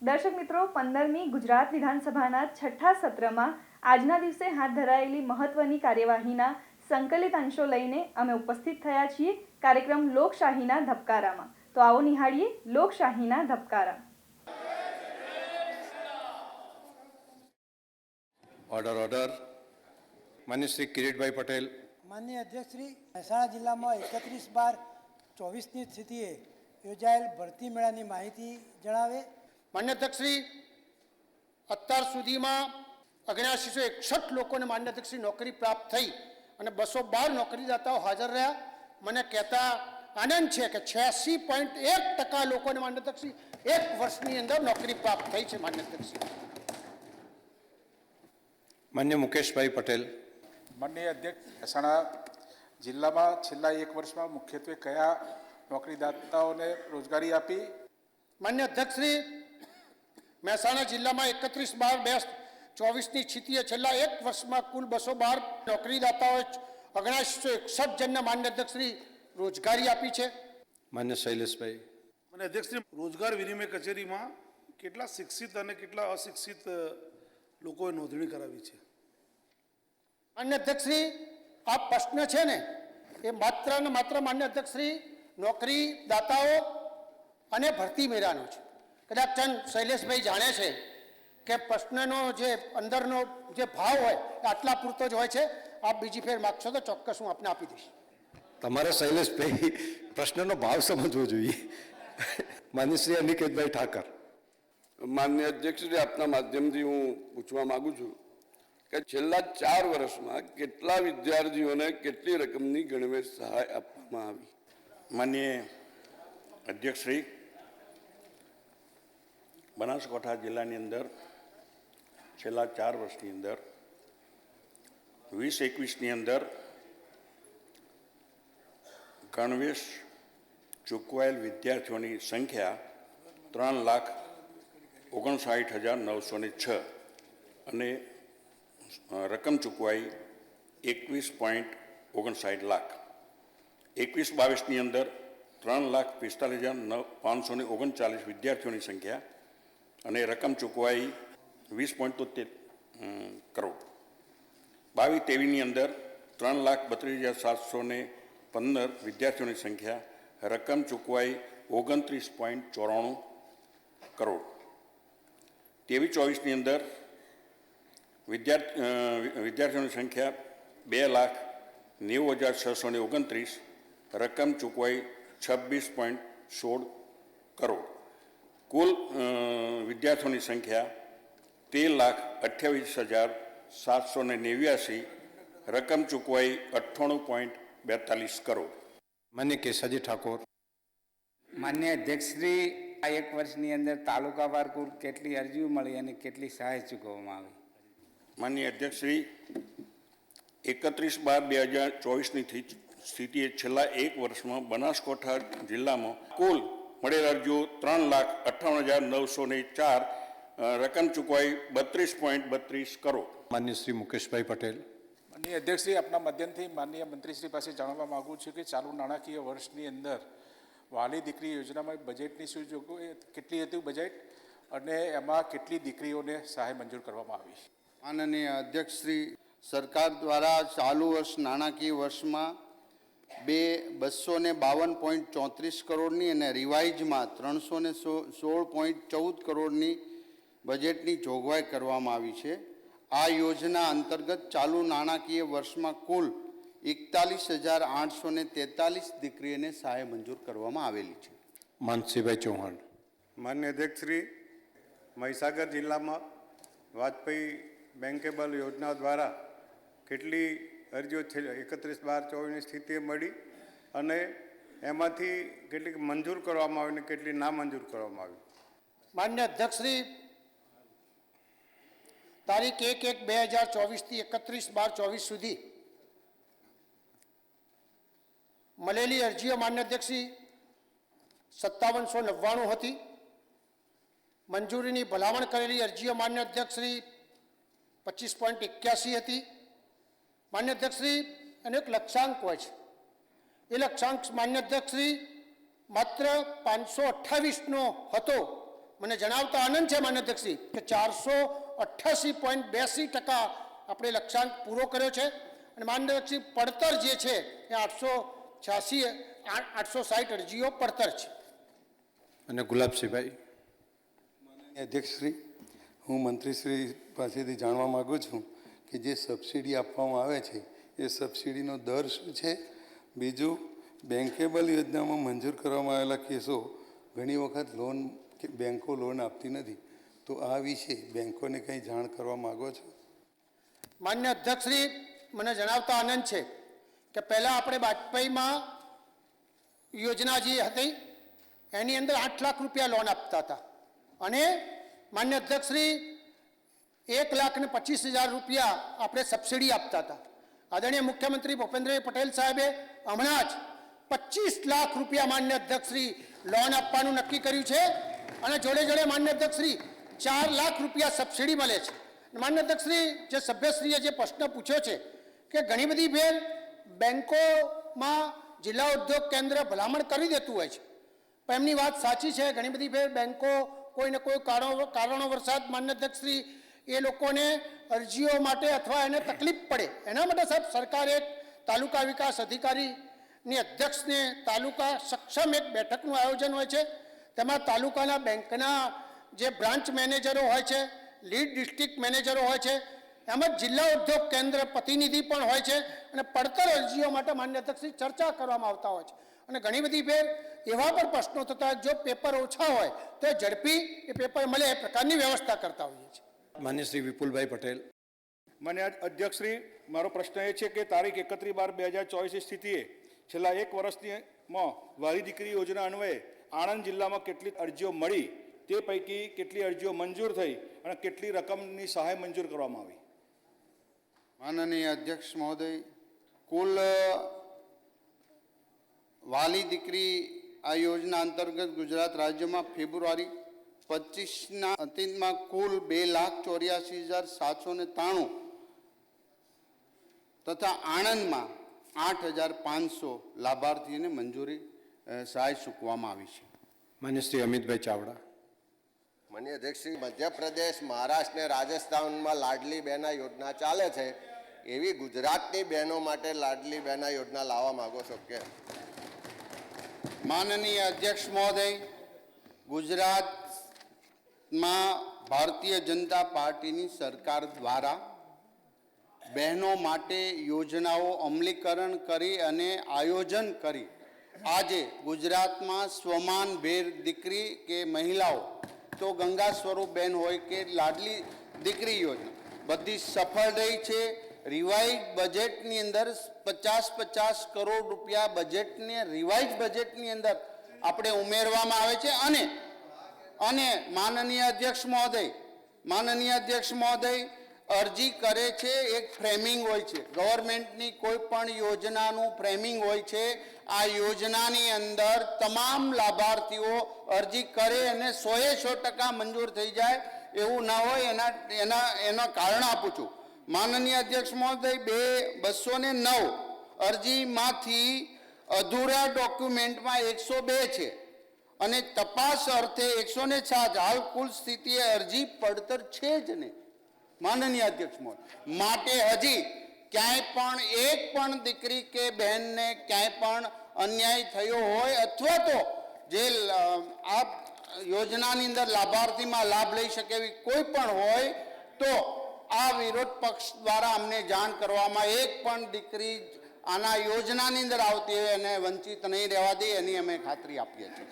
દર્શક મિત્રો, 15મી ગુજરાત વિધાનસભાના છઠ્ઠા સત્રમાં આજના દિવસે હાથ ધરાયેલી મહત્વની કાર્યવાહીના સંકલિત અંશો લઈને અમે ઉપસ્થિત થયા છીએ કાર્યક્રમ લોકશાહીના ધબકારામાં. તો આવો નિહાળીએ લોકશાહીના ધબકારા. Order order. માન્ય શ્રી કિરીટભાઈ પટેલ. માનનીય અધ્યક્ષ શ્રી, મહેસાણા જિલ્લામાં 31/12/24ની સ્થિતિએ યોજાયેલ ભરતી મેળાની માહિતી જણાવે. માન્ય અધ્યક્ષશ્રી, અત્યાર સુધીમાં 7961 લોકોને માન્ય અધ્યક્ષશ્રી નોકરી પ્રાપ્ત થઈ અને 212 નોકરીદાતાઓ હાજર રહ્યા. મને કહેતા આનંદ છે કે 86.1% લોકોને માન્ય અધ્યક્ષશ્રી એક વર્ષની અંદર નોકરી પ્રાપ્ત થઈ છે. માન્ય અધ્યક્ષશ્રી. માન્ય મુકેશભાઈ પટેલ. માનનીય અધ્યક્ષ, મહેસાણા જિલ્લામાં છેલ્લા એક વર્ષમાં મુખ્યત્વે કયા નોકરીદાતાઓને રોજગારી આપી? માન્ય અધ્યક્ષશ્રી, મહેસાણા જિલ્લામાં 31/12/24ની સ્થિતિએ છેલ્લા એક વર્ષમાં કુલ 212 નોકરીદાતાઓએ 7961 જણને માન્ય અધ્યક્ષશ્રી રોજગારી આપી છે. માન્ય શૈલેષભાઈ. મને અધ્યક્ષશ્રી, રોજગાર વિનિમય કચેરીમાં કેટલા શિક્ષિત અને કેટલા અશિક્ષિત લોકોએ નોંધણી કરાવી છે? માન્ય અધ્યક્ષશ્રી, આ પ્રશ્ન છે ને એ માત્ર ને માત્ર માન્ય અધ્યક્ષશ્રી નોકરીદાતાઓ અને ભરતી મેળાનો છે. કદાચ ચંદ શૈલેષભાઈ જાણે છે કે પ્રશ્નનો જે અંદરનો જે ભાવ હોય એ આટલા પૂરતો જ હોય છે. આપ બીજી ફેર માગશો તો ચોક્કસ હું આપને આપી દઈશ. તમારે શૈલેષભાઈ પ્રશ્નનો ભાવ સમજવો જોઈએ. માન્ય શ્રી અનિકેતભાઈ ઠાકર. માન્ય અધ્યક્ષશ્રી, આપના માધ્યમથી હું પૂછવા માગું છું કે છેલ્લા 4 વર્ષમાં કેટલા વિદ્યાર્થીઓને કેટલી રકમની ગણવેશ સહાય આપવામાં આવી? માન્ય અધ્યક્ષશ્રી, બનાસકાંઠા જિલ્લાની અંદર છેલ્લા 4 વર્ષની અંદર 2021ની અંદર ગણવેશ ચૂકવાયેલ વિદ્યાર્થીઓની સંખ્યા 3,59,906 અને રકમ ચૂકવાઈ 21.59 લાખ. 21-22ની અંદર 3,45,539 વિદ્યાર્થીઓની સંખ્યા અને રકમ ચૂકવાઈ 20.73 કરોડ. 22-23ની અંદર 3,32,715 વિદ્યાર્થીઓની સંખ્યા, રકમ ચૂકવાઈ 29.94 કરોડ. 23-24ની અંદર વિદ્યાર્થીઓની સંખ્યા 2,90,629, રકમ ચૂકવાઈ 26.16 કરોડ. કુલ વિદ્યાર્થીઓની સંખ્યા 13,28,789, રકમ ચૂકવાઈ 98.42 કરોડ. માન્ય કેસાજી ઠાકોર. માન્ય અધ્યક્ષશ્રી, આ એક વર્ષની અંદર તાલુકાવાર કુલ કેટલી અરજીઓ મળી અને કેટલી સહાય ચૂકવવામાં આવી? માન્ય અધ્યક્ષશ્રી, 31/12/2024ની સ્થિતિએ છેલ્લા એક વર્ષમાં બનાસકાંઠા જિલ્લામાં કુલ મળેલ અરજીઓ 3,58,904, રકમ ચૂકવાઈ 32.32 કરોડ. માન્ય શ્રી મુકેશભાઈ પટેલ. માનનીય અધ્યક્ષશ્રી, આપના માધ્યમથી માનનીય મંત્રીશ્રી પાસે જાણવા માગું છું કે ચાલુ નાણાકીય વર્ષની અંદર વાલી દીકરી યોજનામાં બજેટની શું જોગવાઈ કેટલી હતી બજેટ અને એમાં કેટલી દીકરીઓને સહાય મંજૂર કરવામાં આવી? માનનીય અધ્યક્ષશ્રી, સરકાર દ્વારા ચાલુ વર્ષ નાણાકીય વર્ષમાં 252.34 કરોડની અને રિવાઇઝમાં 316.14 કરોડની બજેટની જોગવાઈ કરવામાં આવી છે. આ યોજના અંતર્ગત ચાલુ નાણાકીય વર્ષમાં કુલ 41,843 દીકરીઓને સહાય મંજૂર કરવામાં આવેલી છે. માનસીભાઈ ચૌહાણ. માન્ય અધ્યક્ષશ્રી, મહીસાગર જિલ્લામાં વાજપેયી બેન્કેબલ યોજના દ્વારા કેટલી અરજીઓ 31/12/24ની સ્થિતિએ મળી અને એમાંથી કેટલીક મંજૂર કરવામાં આવી અને કેટલી ના મંજૂર કરવામાં આવી? માન્ય અધ્યક્ષશ્રી, તારીખ 1/1/2024થી 31/12/24 સુધી મળેલી અરજીઓ માન્ય અધ્યક્ષશ્રી 5799 હતી. મંજૂરીની ભલામણ કરેલી અરજીઓ માન્ય અધ્યક્ષશ્રી 25.81 હતી. માન્ય અધ્યક્ષશ્રી, એનો એક લક્ષ્યાંક હોય છે. એ લક્ષ્યાંક માન્ય અધ્યક્ષશ્રી માત્ર 528નો હતો, મને જણાવતા આનંદ છે માન્ય અધ્યક્ષશ્રી કે 488.82% આપણે લક્ષ્યાંક પૂરો કર્યો છે અને માન્ય અધ્યક્ષશ્રી પડતર જે છે એ 860 અરજીઓ પડતર છે. અને ગુલાબસિંહભાઈ. અધ્યક્ષશ્રી, હું મંત્રીશ્રી પાસેથી જાણવા માગું છું કે જે સબસિડી આપવામાં આવે છે એ સબસિડીનો દર શું છે? બીજું, બેન્કેબલ યોજનામાં મંજૂર કરવામાં આવેલા કેસો ઘણી વખત બેન્કો લોન આપતી નથી, તો આ વિશે બેન્કોને કંઈ જાણ કરવા માગો છો? માન્ય અધ્યક્ષશ્રી, મને જણાવતા આનંદ છે કે પહેલાં આપણે વાજપેયીમાં યોજના જે હતી એની અંદર 8 લાખ રૂપિયા લોન આપતા હતા અને માન્ય અધ્યક્ષશ્રી 1,25,000 રૂપિયા આપણે સબસિડી આપતા હતા. આદરણીય મુખ્યમંત્રી ભૂપેન્દ્રભાઈ પટેલ સાહેબે હમણાં જ 25 લાખ રૂપિયા માન્ય અધ્યક્ષશ્રી લોન આપવાનું નક્કી કર્યું છે અને જોડે જોડે માન્ય અધ્યક્ષશ્રી 4 લાખ રૂપિયા સબસિડી મળે છે. માન્ય અધ્યક્ષશ્રી, જે સભ્યશ્રીએ જે પ્રશ્ન પૂછ્યો છે કે ઘણી બધી ફેર બેન્કોમાં જિલ્લા ઉદ્યોગ કેન્દ્ર ભલામણ કરી દેતું હોય છે, પણ એમની વાત સાચી છે. ઘણી બધી ફેર બેન્કો કોઈને કોઈ કારણોવશાત માન્ય અધ્યક્ષશ્રી એ લોકોને અરજીઓ માટે અથવા એને તકલીફ પડે એના માટે સાહેબ સરકાર એક તાલુકા વિકાસ અધિકારીની અધ્યક્ષને તાલુકા સક્ષમ એક બેઠકનું આયોજન હોય છે. તેમાં તાલુકાના બેંકના જે બ્રાન્ચ મેનેજરો હોય છે, લીડ ડિસ્ટ્રિક્ટ મેનેજરો હોય છે, એમ જ જિલ્લા ઉદ્યોગ કેન્દ્ર પ્રતિનિધિ પણ હોય છે અને પડતર અરજીઓ માટે માન્ય અધ્યક્ષશ્રી ચર્ચા કરવામાં આવતા હોય છે. અને ઘણી બધી ફેર એવા પણ પ્રશ્નો થતા જો પેપર ઓછા હોય તો ઝડપી એ પેપર મળે એ પ્રકારની વ્યવસ્થા કરતા હોઈએ છીએ. માન્ય શ્રી વિપુલભાઈ પટેલ. માન્ય અધ્યક્ષશ્રી, મારો પ્રશ્ન એ છે કે તારીખ 31/12/2024 સ્થિતિએ છેલ્લા 1 વર્ષમાં વાલી દીકરી યોજના અન્વયે આણંદ જિલ્લામાં કેટલી અરજીઓ મળી, તે પૈકી કેટલી અરજીઓ મંજૂર થઈ અને કેટલી રકમની સહાય મંજૂર કરવામાં આવી? માનનીય અધ્યક્ષ મહોદય, કુલ વાલી દીકરી આ યોજના અંતર્ગત ગુજરાત રાજ્યમાં ફેબ્રુઆરી 25ના અંતિમમાં કુલ 2,84,793 તથા આણંદમાં 8,500 લાભાર્થીઓને મંજૂરી સહાય ચૂકવવામાં આવી છે. માન્ય શ્રી અમિતભાઈ ચાવડા. માન્ય અધ્યક્ષશ્રી, મધ્યપ્રદેશ, મહારાષ્ટ્ર અને રાજસ્થાનમાં લાડલી બહેના યોજના ચાલે છે, એવી ગુજરાતની બહેનો માટે લાડલી બહેના યોજના લાવવા માંગો છો કે? માનનીય અધ્યક્ષ મહોદય, ગુજરાતમાં ભારતીય જનતા પાર્ટીની સરકાર દ્વારા બહેનો માટે યોજનાઓ અમલીકરણ કરી અને આયોજન કરી આજે ગુજરાતમાં સ્વમાન ભેર દીકરી કે મહિલાઓ તો ગંગા સ્વરૂપ બહેન હોય કે લાડલી દીકરી યોજના બધી સફળ રહી છે. રિવાઇઝ બજેટની અંદર 50-50 કરોડ રૂપિયા બજેટને રિવાઇઝ બજેટની અંદર આપણે ઉમેરવામાં આવે છે અને માનનીય અધ્યક્ષ મહોદય અરજી કરે છે, એક ફ્રેમિંગ હોય છે, ગવર્મેન્ટની કોઈ પણ યોજનાનું ફ્રેમિંગ હોય છે. આ યોજનાની અંદર તમામ લાભાર્થીઓ અરજી કરે અને 100% મંજૂર થઈ જાય એવું ના હોય. એના કારણ આપું છું. માનનીય અધ્યક્ષ મહોદય, 209 અરજીમાંથી અધૂરા ડોક્યુમેન્ટમાં 102 છે અને તપાસ અર્થે 107. હાલ કુલ સ્થિતિએ અરજી પડતર છે જ નહીં. માનનીય અધ્યક્ષ મહોદય, માટે હજી ક્યાંય પણ એક પણ દીકરી કે બહેનને ક્યાંય પણ અન્યાય થયો હોય અથવા તો જે આ યોજનાની અંદર લાભાર્થીમાં લાભ લઈ શકે એવી કોઈ પણ હોય તો આ વિરોધ પક્ષ દ્વારા અમને જાણ કરવામાં એક પણ દીકરી આના યોજનાની અંદર આવતી હોય અને વંચિત નહીં રહેવા દે એની અમે ખાતરી આપીએ છીએ.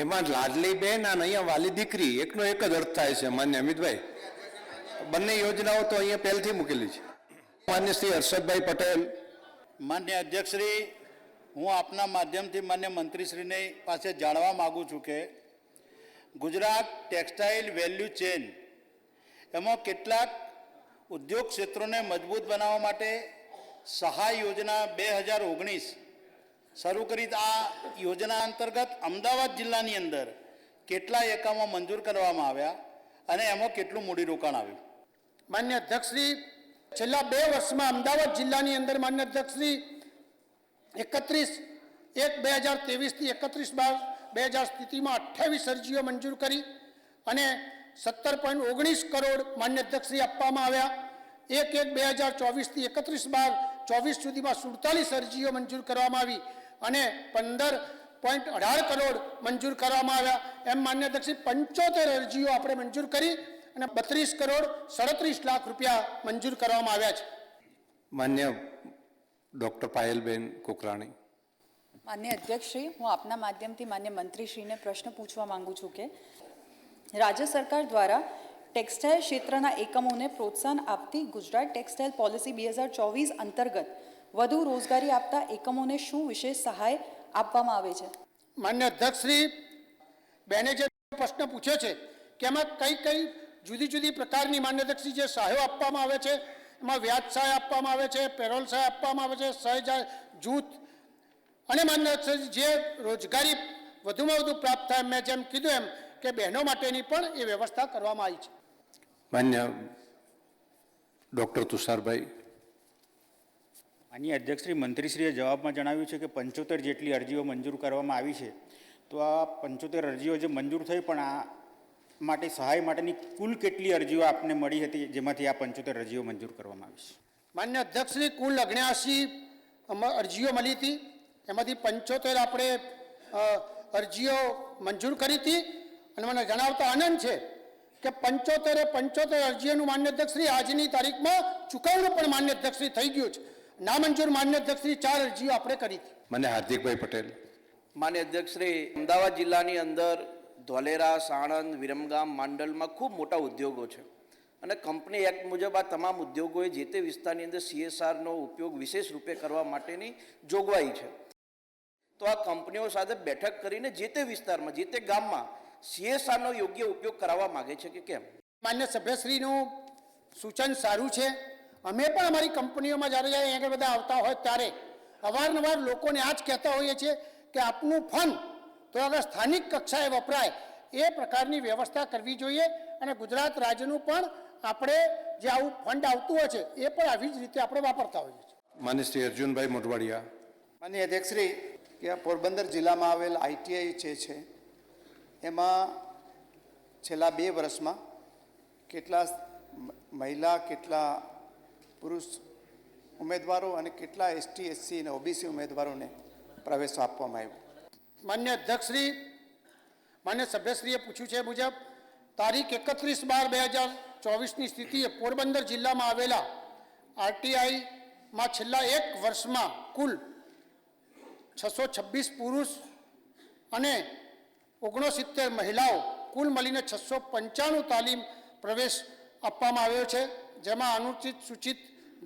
એમાં લાડલી બેન અને અહીંયા વાલી દીકરી એકનો એક જ અર્થ થાય છે. માન્ય અમિતભાઈ, બંને યોજનાઓ તો અહીંયા પહેલથી મૂકેલી છે. માન્ય શ્રી હર્ષદભાઈ પટેલ. માન્ય અધ્યક્ષશ્રી, હું આપના માધ્યમથી માન્ય મંત્રીશ્રીને પાસે જાણવા માગું છું કે ગુજરાત ટેક્સટાઇલ વેલ્યુ ચેન એમાં કેટલાક ઉદ્યોગ ક્ષેત્રોને મજબૂત બનાવવા માટે સહાય યોજના 2019 શરૂ કરી. આ યોજના અંતર્ગત અમદાવાદ જિલ્લાની અંદર કેટલા એકમો મંજૂર કરવામાં આવ્યા અને એમાં કેટલું મૂડીરોકાણ આવ્યું? માન્ય અધ્યક્ષશ્રી, છેલ્લા 2 વર્ષમાં અમદાવાદ જિલ્લાની અંદર માન્ય અધ્યક્ષશ્રી 31/1/2023 થી 31/12/2024 2000 સ્થિતિમાં 28 અરજીઓ મંજૂર કરી અને 17.19 કરોડ માન્ય અધ્યક્ષશ્રી આપવામાં આવ્યા. 1/1/2024થી 31/12/24 સુધીમાં 47 અરજીઓ મંજૂર કરવામાં આવી અને 15.18 કરોડ મંજૂર કરવામાં આવ્યા. એમ માન્ય અધ્યક્ષશ્રી 75 અરજીઓ આપણે મંજૂર કરી અને 32 કરોડ 37 લાખ રૂપિયા મંજૂર કરવામાં આવ્યા છે. માન્ય ડૉક્ટર પાયલબેન કોકરાણી. માન્ય અધ્યક્ષશ્રી, હું આપના માધ્યમથી માન્ય મંત્રીશ્રીને પ્રશ્ન પૂછવા માંગુ છું કે રાજ્ય સરકાર દ્વારા ટેક્સટાઇલ ક્ષેત્રના એકમોને પ્રોત્સાહન આપતી ગુજરાત ટેક્સટાઇલ પોલિસી 2024 અંતર્ગત વધુ રોજગારી આપતા એકમોને શું વિશેષ સહાય આપવામાં આવે છે? માન્ય અધ્યક્ષશ્રી, બેને જે પ્રશ્ન પૂછ્યો છે કે એમાં કઈ જુદી જુદી પ્રકારની માન્ય અધ્યક્ષશ્રી જે સહાયો આપવામાં આવે છે, એમાં વ્યાજ સહાય આપવામાં આવે છે, પેરોલ સહાય આપવામાં આવે છે, સહાય જૂથ અને માન્ય અધ્યક્ષશ્રી જે રોજગારી વધુમાં વધુ પ્રાપ્ત થાય, મેં જેમ કીધું એમ કે બહેનો માટેની પણ એ વ્યવસ્થા કરવામાં આવી છે. માન્ય ડૉક્ટર તુષારભાઈ. માનનીય અધ્યક્ષશ્રી, મંત્રીશ્રીએ જવાબમાં જણાવ્યું છે કે 75 જેટલી અરજીઓ મંજૂર કરવામાં આવી છે. તો આ 75 અરજીઓ જે મંજૂર થઈ, પણ આ માટે સહાય માટેની કુલ કેટલી અરજીઓ આપને મળી હતી જેમાંથી આ 75 અરજીઓ મંજૂર કરવામાં આવી છે? માન્ય અધ્યક્ષશ્રી, કુલ 79 અરજીઓ મળી હતી. એમાંથી 75 આપણે અરજીઓ મંજૂર કરી હતી અને મને જણાવતા આનંદ છે કે 75 અરજીઓનું માન્ય અધ્યક્ષશ્રી આજની તારીખમાં ચૂકવણું પણ માન્ય અધ્યક્ષશ્રી થઈ ગયું છે. નામંજૂર માન્ય અધ્યક્ષશ્રી 4 અરજીઓ આપણે કરી હતી. મને હાર્દિકભાઈ પટેલ. માન્ય અધ્યક્ષશ્રી, અમદાવાદ જિલ્લાની અંદર ધોલેરા, સાણંદ, વિરમગામ, માંડલમાં ખૂબ મોટા ઉદ્યોગો છે અને કંપની એક્ટ મુજબ આ તમામ ઉદ્યોગોએ જે તે વિસ્તારની અંદર CSRનો ઉપયોગ વિશેષ રૂપે કરવા માટેની જોગવાઈ છે. તો આ કંપનીઓ સાથે બેઠક કરીને જે તે વિસ્તારમાં, જે તે ગામમાં CSRનો યોગ્ય ઉપયોગ કરાવવા માગે છે કે કેમ? માન્ય સભ્યશ્રીનું સૂચન સારું છે. અમે પણ અમારી કંપનીઓમાં જ્યારે આગળ બધા આવતા હોય ત્યારે અવારનવાર લોકોને આ જ કહેતા હોઈએ છીએ કે આપનું ફંડ તો આગળ સ્થાનિક કક્ષાએ વપરાય એ પ્રકારની વ્યવસ્થા કરવી જોઈએ અને ગુજરાત રાજ્યનું પણ આપણે જે આવું ફંડ આવતું હોય છે એ પણ આવી જ રીતે આપણે વાપરતા હોઈએ છીએ. માન્ય શ્રી અર્જુનભાઈ મોઢવાડિયા. માન્ય અધ્યક્ષશ્રી, કે આ પોરબંદર જિલ્લામાં આવેલ ITI છે એમાં છેલ્લા 2 વર્ષમાં કેટલા મહિલા, કેટલા પુરુષ ઉમેદવારો અને કેટલા ST, SC અને OBC ઉમેદવારોને પ્રવેશ આપવામાં આવ્યો? માન્ય અધ્યક્ષશ્રી, માન્ય સભ્યશ્રીએ પૂછ્યું છે મુજબ તારીખ 31/12/2024ની સ્થિતિએ પોરબંદર જિલ્લામાં આવેલા RTIમાં છેલ્લા 1 વર્ષમાં કુલ 626 પુરુષ અને 69 મહિલાઓ કુલ મળીને 695 તાલીમ પ્રવેશ આપવામાં આવ્યો છે, જેમાં અનુસૂચિત સૂચિત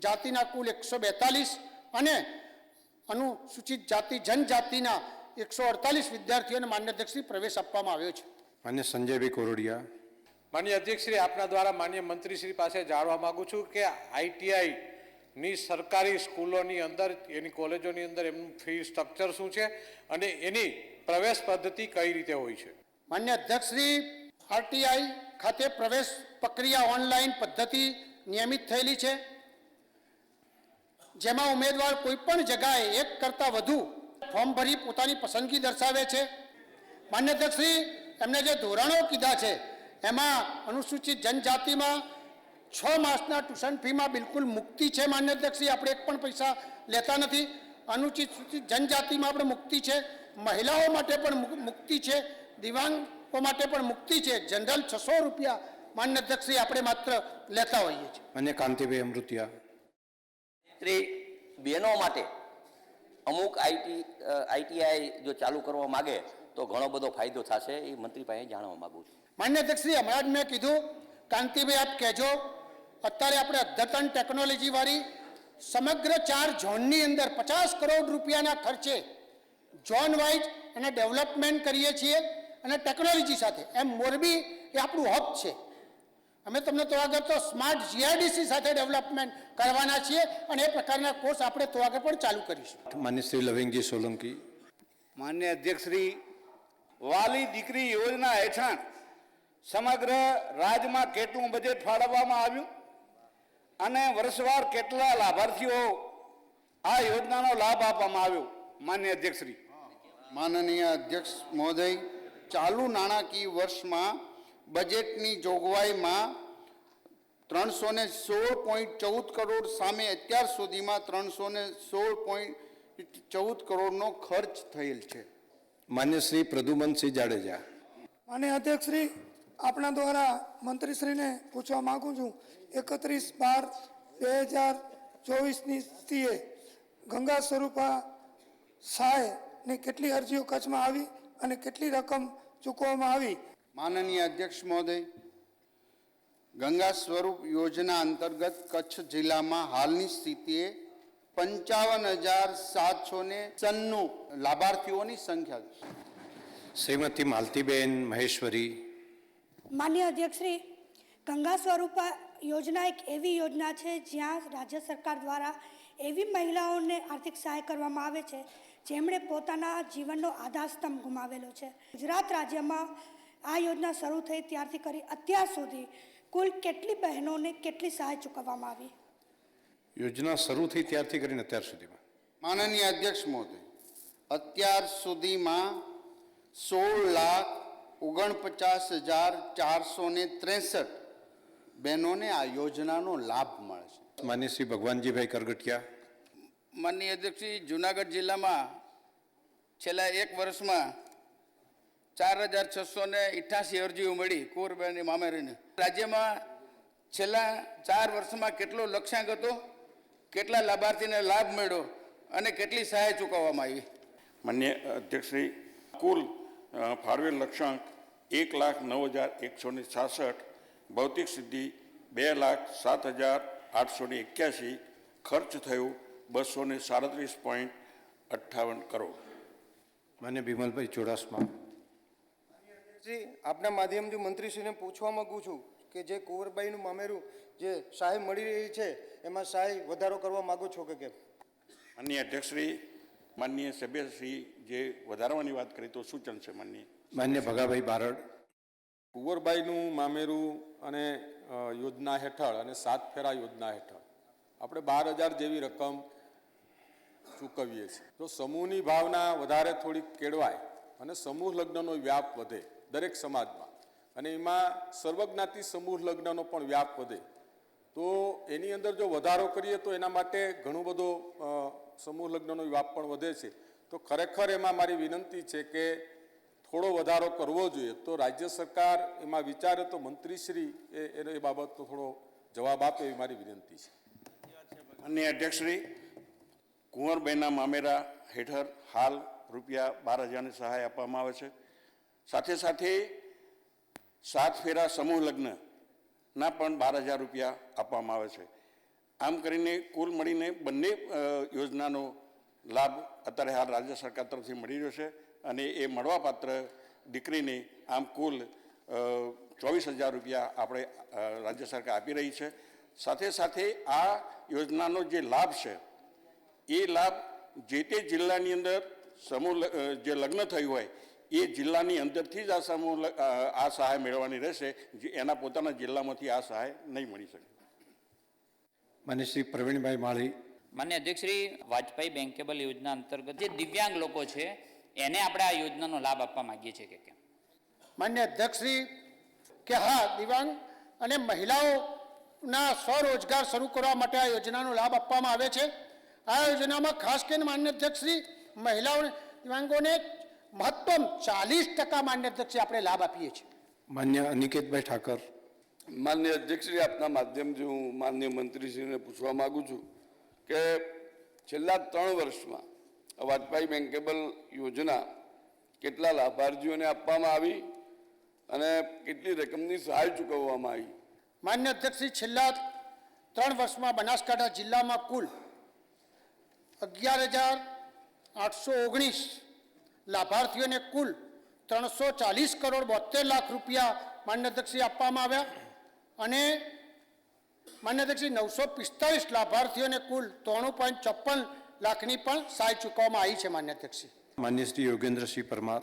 જાતિના કુલ 142 અને અનુસૂચિત જાતિ જનજાતિના 148 વિદ્યાર્થીઓને માન્ય અધ્યક્ષશ્રી પ્રવેશ આપવામાં આવ્યો છે. માન્ય સંજયભાઈ કોરોડિયા. માન્ય અધ્યક્ષશ્રી, આપના દ્વારા માન્ય મંત્રીશ્રી પાસે જાણવા માગું છું કે ITIની સરકારી સ્કૂલોની અંદર, એની કોલેજોની અંદર એમનું ફી સ્ટ્રક્ચર શું છે અને એની પ્રવેશ પદ્ધતિ કઈ રીતે હોય છે? માન્ય અધ્યક્ષશ્રી, RTI ખાતે પ્રવેશ પ્રક્રિયા ઓનલાઈન પદ્ધતિ નિયમિત થયેલી છે, જેમાં ઉમેદવાર કોઈ પણ જગ્યાએ 1 કરતાં વધુ ફોર્મ ભરી પોતાની પસંદગી દર્શાવે છે. માન્ય અધ્યક્ષશ્રી, એમને જે ધોરણો કીધા છે એમાં અનુસૂચિત જનજાતિમાં 6 માસના ટ્યુશન ફીમાં બિલકુલ મુક્તિ છે. માન્ય અધ્યક્ષશ્રી, આપણે 1 પણ પૈસા લેતા નથી. અનુસૂચિત જનજાતિમાં આપણે મુક્તિ છે, મહિલાઓ માટે પણ મુક્તિ છે, દિવ્યાંગો માટે પણ મુક્તિ છે. જનરલ 600 રૂપિયા માન્ય અધ્યક્ષશ્રી આપણે માત્ર લેતા હોઈએ છીએ. માન્ય કાંતિભાઈ અમૃતિયા. બહેનો માટે અમુક ITI જો ચાલુ કરવા માગે તો ઘણો બધો ફાયદો થશે, એ મંત્રી પાસે જાણવા માગું છું. માન્ય અધ્યક્ષશ્રી, હમણાં જ મેં કીધું, કાંતિભાઈ આપ કહેજો, અત્યારે આપણે અદ્યતન ટેકનોલોજી વાળી સમગ્ર 4 ઝોનની અંદર 50 કરોડ રૂપિયાના ખર્ચે ઝોન વાઇઝ એને ડેવલપમેન્ટ કરીએ છીએ અને ટેકનોલોજી સાથે. એમ મોરબી એ આપણું હબ છે. અમે તમને તો આગળ તો સ્માર્ટ GIDC સાથે ડેવલપમેન્ટ કરવાના છીએ અને એ પ્રકારના કોર્સ આપણે તો આગળ પણ ચાલુ કરીશું. માન્ય શ્રી લવિંગજી સોલંકી. માન્ય અધ્યક્ષશ્રી, વાલી દીકરી યોજના હેઠળ સમગ્ર રાજ્યમાં કેટલું બજેટ ફાળવવામાં આવ્યું અને વર્ષવાર કેટલા લાભાર્થીઓ આ યોજનાનો લાભ આપવામાં આવ્યો? માન્ય અધ્યક્ષશ્રી. માનનીય અધ્યક્ષ મહોદય, ચાલુ નાણાકીય વર્ષમાં બજેટની જોગવાઈમાં 316.14 કરોડ સામે અત્યાર સુધીમાં 316.14 કરોડનો ખર્ચ થયેલ છે. માન્ય શ્રી પ્રદ્યુમનસિંહ જાડેજા. માનનીય અધ્યક્ષશ્રી, આપણા દ્વારા મંત્રીશ્રીને પૂછવા માગું છું, 31/12/2024ની સ્થિતિએ ગંગા સ્વરૂપા સહાયની કેટલી અરજીઓ કચ્છમાં આવી અને કેટલી રકમ ચૂકવવામાં આવી? માનનીય અધ્યક્ષ મહોદય, ગંગા સ્વરૂપ યોજના અંતર્ગત કચ્છ જિલ્લામાં હાલની સ્થિતિએ 55,796 લાભાર્થીઓની સંખ્યા છે. શ્રીમતી માલતીબેન મહેશ્વરી. માન્ય અધ્યક્ષશ્રી, ગંગા સ્વરૂપા યોજના એક એવી યોજના છે જ્યાં રાજ્ય સરકાર દ્વારા એવી મહિલાઓને આર્થિક સહાય કરવામાં આવે છે જેમણે પોતાના જીવનનો આધારસ્તંભ ગુમાવેલો છે. ગુજરાત રાજ્યમાં આ યોજના શરૂ થઈ ત્યારથી કરી અત્યાર સુધી કુલ કેટલી બહેનોને કેટલી સહાય ચૂકવવામાં આવી? યોજના શરૂ થઈ ત્યારથી કરીને અત્યાર સુધીમાં માનનીય અધ્યક્ષ મહોદય, અત્યાર સુધીમાં 16,49,463 બહેનોને આ યોજનાનો લાભ મળે છે. માન્ય શ્રી ભગવાનજીભાઈ કરગટિયા. માનનીય અધ્યક્ષશ્રી, જુનાગઢ જિલ્લામાં છેલ્લા એક વર્ષમાં 4,688 અરજીઓ મળી કુંવરબાઈની મામેરીને. રાજ્યમાં છેલ્લા 4 વર્ષમાં કેટલો લક્ષ્યાંક હતો, કેટલા લાભાર્થીને લાભ મળ્યો અને કેટલી સહાય ચૂકવવામાં આવી? માન્ય અધ્યક્ષશ્રી, કુલ ફાળવેલ લક્ષ્યાંક 1,09,166, ભૌતિક સિદ્ધિ 2,07,881, ખર્ચ થયું 237.58 કરોડ. માન્ય બિમલભાઈ ચુડાસમા. શ્રી, આપના માધ્યમથી મંત્રીશ્રીને પૂછવા માંગુ છું કે જે કુંવરબાઈનું મામેરું જે સહાય મળી રહી છે એમાં સહાય વધારો કરવા માગો છો કે કેમ? માનનીય અધ્યક્ષશ્રી, માનનીય સભ્યશ્રી જે વધારવાની વાત કરી તો સૂચન છે. માન્ય ભગાભાઈ બારડ. કુંવરબાઈનું મામેરું અને યોજના હેઠળ અને 7 ફેરા યોજના હેઠળ આપણે 12,000 જેવી રકમ ચૂકવીએ છીએ. તો સમૂહની ભાવના વધારે થોડીક કેળવાય અને સમૂહ લગ્નનો વ્યાપ વધે દરેક સમાજમાં, અને એમાં સર્વજ્ઞાતિ સમૂહ લગ્નનો પણ વ્યાપ વધે, તો એની અંદર જો વધારો કરીએ તો એના માટે ઘણો બધો સમૂહ લગ્નનો વ્યાપ પણ વધે છે. તો ખરેખર એમાં મારી વિનંતી છે કે થોડો વધારો કરવો જોઈએ. તો રાજ્ય સરકાર એમાં વિચારે તો મંત્રીશ્રી એ બાબતનો થોડો જવાબ આપે એવી મારી વિનંતી છે. માનનીય અધ્યક્ષશ્રી, કુંવરબાઈના મામેરા હેઠળ હાલ રૂપિયા 12,000ની સહાય આપવામાં આવે છે. સાથે સાથે 7 ફેરા સમૂહ લગ્નના પણ 12,000 રૂપિયા આપવામાં આવે છે. આમ કરીને કુલ મળીને બંને યોજનાનો લાભ અત્યારે હાલ રાજ્ય સરકાર તરફથી મળી રહ્યો છે, અને એ મળવાપાત્ર દીકરીને આમ કુલ 24,000 રૂપિયા આપણે રાજ્ય સરકાર આપી રહી છે. સાથે સાથે આ યોજનાનો જે લાભ છે એ લાભ જે તે જિલ્લાની અંદર સમૂહ જે લગ્ન થયું હોય એ જિલ્લાની અંદરથી જ આ સહાય મેળવવાની રહેશે. એના પોતાના જિલ્લામાંથી આ સહાય નહીં મળી શકે. માન્ય શ્રી પ્રવીણભાઈ માળી. માન્ય અધ્યક્ષશ્રી, વાજપેયી બેન્કેબલ યોજના અંતર્ગત જે દિવ્યાંગ લોકો છે એને આપણે આ યોજનાનો લાભ આપવા માંગીએ છીએ કે કેમ? માન્ય અધ્યક્ષશ્રી, કે હા, દિવ્યાંગ અને મહિલાઓના સ્વરોજગાર શરૂ કરવા માટે આ યોજનાનો લાભ આપવામાં આવે છે. આ યોજનામાં ખાસ કરીને માન્ય અધ્યક્ષશ્રી મહિલાઓને દિવ્યાંગોને મહત્તમ 40% માન્ય અધ્યક્ષશ્રી આપણે લાભ આપીએ છીએ. માન્ય અનિકેતભાઈ ઠાકર. માન્ય અધ્યક્ષશ્રી, આપના માધ્યમથી હું માન્ય મંત્રીશ્રીને પૂછવા માગું છું કે છેલ્લા 3 વર્ષમાં વાજપેયી બેન્કેબલ યોજના કેટલા લાભાર્થીઓને આપવામાં આવી અને કેટલી રકમની સહાય ચૂકવવામાં આવી? માન્ય અધ્યક્ષશ્રી, છેલ્લા 3 વર્ષમાં બનાસકાંઠા જિલ્લામાં કુલ 11,819 લાભાર્થીઓને કુલ 340 કરોડ 72 લાખ રૂપિયા માન્ય અધ્યક્ષશ્રી આપવામાં આવ્યા, અને માન્ય અધ્યક્ષશ્રી 945 લાભાર્થીઓને કુલ 93.54 લાખની પણ સહાય ચૂકવવામાં આવી છે. માન્ય અધ્યક્ષશ્રી. માન્ય શ્રી યોગેન્દ્રસિંહ પરમાર.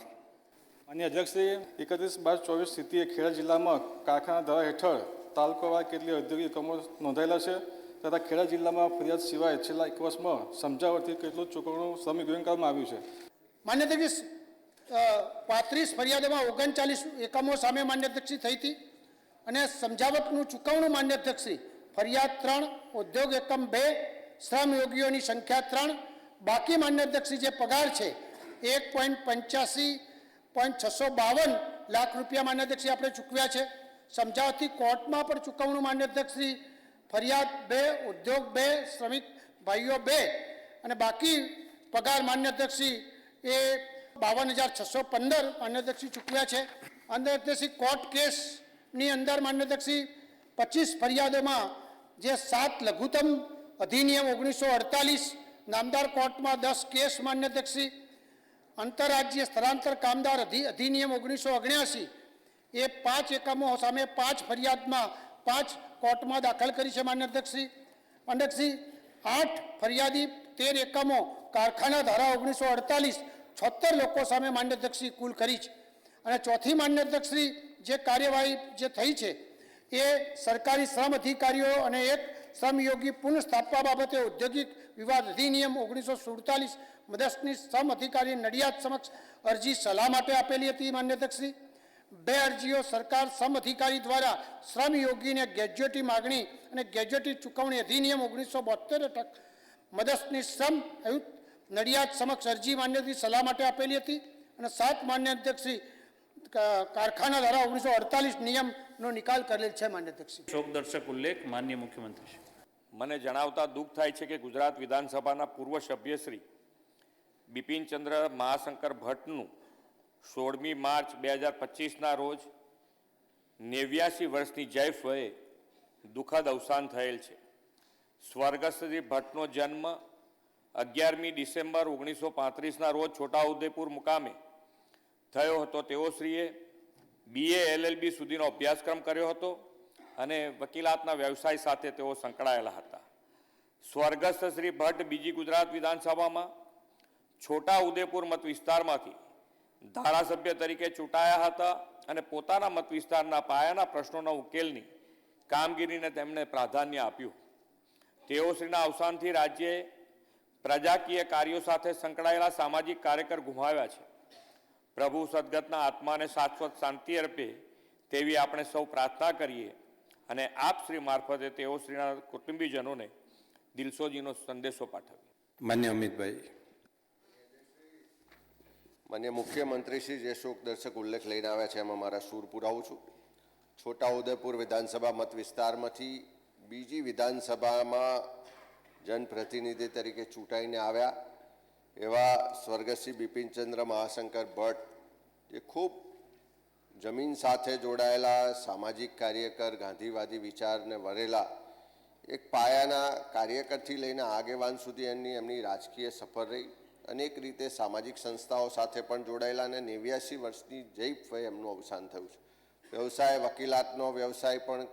માન્ય અધ્યક્ષશ્રી, 31/12/24 સ્થિતિએ ખેડા જિલ્લામાં કારખાના ધારા હેઠળ તાલુકાવાર કેટલી ઔદ્યોગિક એકમો નોંધાયેલા છે તથા ખેડા જિલ્લામાં ફરિયાદ સિવાય છેલ્લા 1 વર્ષમાં સમજાવટથી કેટલું ચૂકવણું શ્રમિક કરવામાં આવ્યું છે? માન્ય અધ્યક્ષ, 35 ફરિયાદોમાં 39 એકમો સામે માન્ય અધ્યક્ષશ્રી થઈ હતી અને સમજાવટનું ચૂકવણું માન્ય અધ્યક્ષશ્રી ફરિયાદ 3, ઉદ્યોગ એકમ 2, શ્રમયોગીઓની સંખ્યા 3, બાકી માન્ય અધ્યક્ષશ્રી જે પગાર છે 1.85.652 લાખ રૂપિયા માન્ય અધ્યક્ષશ્રી આપણે ચૂકવ્યા છે. સમજાવટથી કોર્ટમાં પણ ચૂકવણું માન્ય અધ્યક્ષશ્રી ફરિયાદ 2, ઉદ્યોગ 2, શ્રમિક ભાઈઓ 2 અને બાકી પગાર માન્ય અધ્યક્ષશ્રી એ 52,615 માન્ય અધ્યક્ષશ્રી ચૂકવ્યા છે. અંદર અધ્યક્ષશ્રી કોર્ટ કેસની અંદર માન્ય અધ્યક્ષશ્રી 25 ફરિયાદોમાં જે 7 લઘુત્તમ અધિનિયમ 1948 નામદાર કોર્ટમાં 10 કેસ માન્ય અધ્યક્ષશ્રી આંતરરાજ્ય સ્થળાંતર કામદાર અધિનિયમ 1979 એ 5 એકમો સામે 5 ફરિયાદમાં 5 કોર્ટમાં દાખલ કરી છે માન્ય અધ્યક્ષશ્રી. અધ્યક્ષશ્રી 8 ફરિયાદી 13 એકમો કારખાના ધારા 1948 76 લોકો સામે માન્ય અધ્યક્ષશ્રી કુલ કરી છે. અને ચોથી માન્ય અધ્યક્ષશ્રી જે કાર્યવાહી જે થઈ છે એ સરકારી શ્રમ અધિકારીઓ અને એક શ્રમયોગી પુનઃ સ્થાપવા બાબતે ઔદ્યોગિક વિવાદ અધિનિયમ 1947 મદદની શ્રમ અધિકારી નડિયાદ સમક્ષ અરજી સલાહ માટે આપેલી હતી માન્ય અધ્યક્ષશ્રી. 2 અરજીઓ સરકાર શ્રમ અધિકારી દ્વારા શ્રમયોગીને ગ્રેજ્યુએટી માગણી અને ગ્રેજ્યુએટી ચૂકવણી અધિનિયમ 1972 મદદની શ્રમ આયુક્ત નડિયાદ સમક્ષ અરજી માન્ય સલાહ માટે આપેલી હતી. અને 7 માન્ય અધ્યક્ષશ્રી કારખાના ધારા 1948 નિયમનો નિકાલ કરેલ છે માન્ય અધ્યક્ષશ્રી. શોકદર્શક ઉલ્લેખ માન્ય મુખ્યમંત્રી. મને જણાવતા દુઃખ થાય છે કે ગુજરાત વિધાનસભાના પૂર્વ સભ્ય શ્રી બિપિનચંદ્ર મહાશંકર ભટ્ટનું 16મી માર્ચ 2025ના રોજ 89 વર્ષની જૈફ વયે દુઃખદ અવસાન થયેલ છે. સ્વર્ગસ્થ શ્રી ભટ્ટનો જન્મ 11મી ડિસેમ્બર 1935ના રોજ છોટાઉદેપુર મુકામે થયો હતો. તેઓશ્રીએ BA LLB સુધીનો અભ્યાસક્રમ કર્યો હતો અને વકીલાતના વ્યવસાય સાથે તેઓ સંકળાયેલા હતા. સ્વર્ગસ્થ શ્રી ભટ્ટ બીજી ગુજરાત વિધાનસભામાં છોટાઉદેપુર મત વિસ્તારમાંથી ધારાસભ્ય તરીકે ચૂંટાયા હતા અને પોતાના મત વિસ્તારના પાયાના પ્રશ્નોના ઉકેલની કામગીરીને તેમણે પ્રાધાન્ય આપ્યું. તેઓશ્રીના અવસાનથી રાજ્યે પ્રજાકીય કાર્યો સાથે સંકળાયેલા સામાજિક કાર્યકર ગુમાવ્યા છે. પ્રભુ સદગતના આત્માને શાશ્વત શાંતિ અર્પે તેવી આપણે સૌ પ્રાર્થના કરીએ અને આપ શ્રી મારફતે તેઓશ્રીના કુટુંબીજનોને દિલસોજીનો સંદેશો પાઠવીએ. માન્ય અમિતભાઈ. માન્ય મુખ્યમંત્રી શ્રી જે શોકદર્શક ઉલ્લેખ લઈને આવ્યા છે એમાં મારા સૂર પુરાવું છું. છોટાઉદેપુર વિધાનસભા મત વિસ્તારમાંથી બીજી વિધાનસભામાં જનપ્રતિનિધિ તરીકે ચૂંટાઈને આવ્યા એવા સ્વર્ગસ્થ શ્રી બિપિનચંદ્ર મહાશંકર ભટ્ટ જે ખૂબ જમીન સાથે જોડાયેલા સામાજિક કાર્યકર, ગાંધીવાદી વિચારને વરેલા એક પાયાના કાર્યકરથી લઈને આગેવાન સુધી એમની રાજકીય સફર રહી. અનેક રીતે સામાજિક સંસ્થાઓ સાથે પણ જોડાયેલા અને 89 વર્ષની જૈફ વયે એમનું અવસાન થયું છે. વ્યવસાય વકીલાતનો વ્યવસાય પણ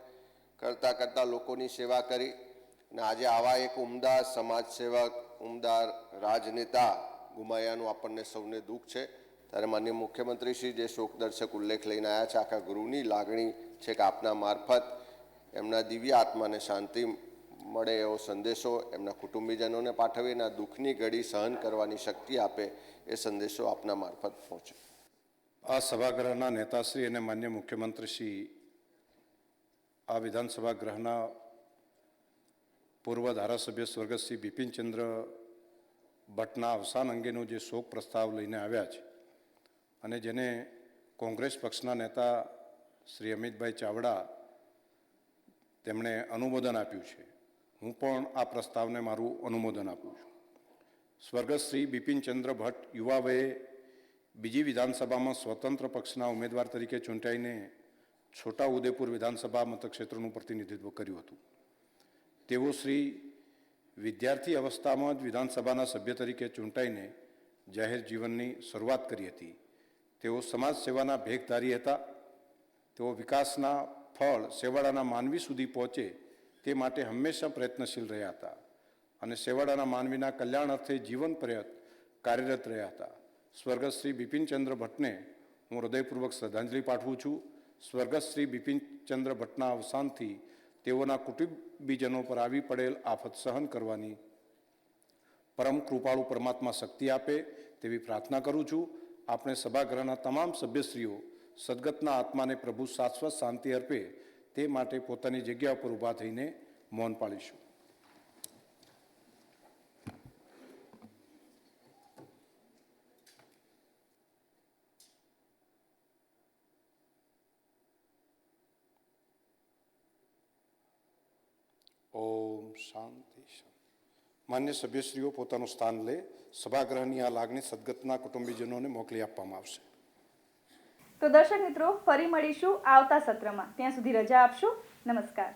કરતાં લોકોની સેવા કરી અને આજે આવા એક ઉમદા સમાજસેવક, ઉમદા રાજનેતા ગુમાયાનું આપણને સૌને દુઃખ છે. ત્યારે માનનીય મુખ્યમંત્રી શ્રી જે શોકદર્શક ઉલ્લેખ લઈને આવ્યા છે, આખા ગૃહની લાગણી છે કે આપના મારફત એમના દિવ્ય આત્માને શાંતિ મળે એવો સંદેશો એમના કુટુંબીજનોને પાઠવી અને દુઃખની ઘડી સહન કરવાની શક્તિ આપે એ સંદેશો આપના મારફત પહોંચે. આ સભાગૃહના નેતાશ્રી અને માન્ય મુખ્યમંત્રીશ્રી આ વિધાનસભા ગૃહના પૂર્વ ધારાસભ્ય સ્વર્ગસ્થ શ્રી બિપિનચંદ્ર ભટ્ટના અવસાન અંગેનો જે શોક પ્રસ્તાવ લઈને આવ્યા છે અને જેને કોંગ્રેસ પક્ષના નેતા શ્રી અમિતભાઈ ચાવડા તેમણે અનુમોદન આપ્યું છે. હું પણ આ પ્રસ્તાવને મારું અનુમોદન આપું છું. સ્વર્ગસ્થ શ્રી બિપિનચંદ્ર ભટ્ટ યુવા વયે બીજી વિધાનસભામાં સ્વતંત્ર પક્ષના ઉમેદવાર તરીકે ચૂંટાઈને છોટાઉદેપુર વિધાનસભા મતક્ષેત્રનું પ્રતિનિધિત્વ કર્યું હતું. તેઓ શ્રી વિદ્યાર્થી અવસ્થામાં જ વિધાનસભાના સભ્ય તરીકે ચૂંટાઈને જાહેર જીવનની શરૂઆત કરી હતી. તેઓ સમાજ સેવાના ભેખધારી હતા. તેઓ વિકાસના ફળ સેવાડાના માનવી સુધી પહોંચે તે માટે હંમેશા પ્રયત્નશીલ રહ્યા હતા અને સેવાડાના માનવીના કલ્યાણ અર્થે જીવન પર્યંત કાર્યરત રહ્યા હતા. સ્વર્ગસ્થ શ્રી બિપિનચંદ્ર ભટ્ટને હું હૃદયપૂર્વક શ્રદ્ધાંજલિ પાઠવું છું. સ્વર્ગસ્થ શ્રી બિપિનચંદ્ર ભટ્ટના અવસાનથી તેઓના કુટુંબીજનો પર આવી પડેલ આફત સહન કરવાની પરમ કૃપાળુ પરમાત્મા શક્તિ આપે તેવી પ્રાર્થના કરું છું આપણે સભાગૃહના તમામ સભ્યશ્રીઓ સદગતના આત્માને પ્રભુ શાશ્વત શાંતિ અર્પે તે માટે પોતાની જગ્યા પર ઊભા થઈને મૌન પાળીશું. ઓમ શાંતિ. માન્ય સભ્યશ્રીઓ પોતાનું સ્થાન લે. સભાગૃહની આ લાગણી સદગતના કુટુંબીજનોને મોકલી આપવામાં આવશે. તો દર્શક મિત્રો, ફરી મળીશું આવતા સત્રમાં. ત્યાં સુધી રજા આપશો. નમસ્કાર.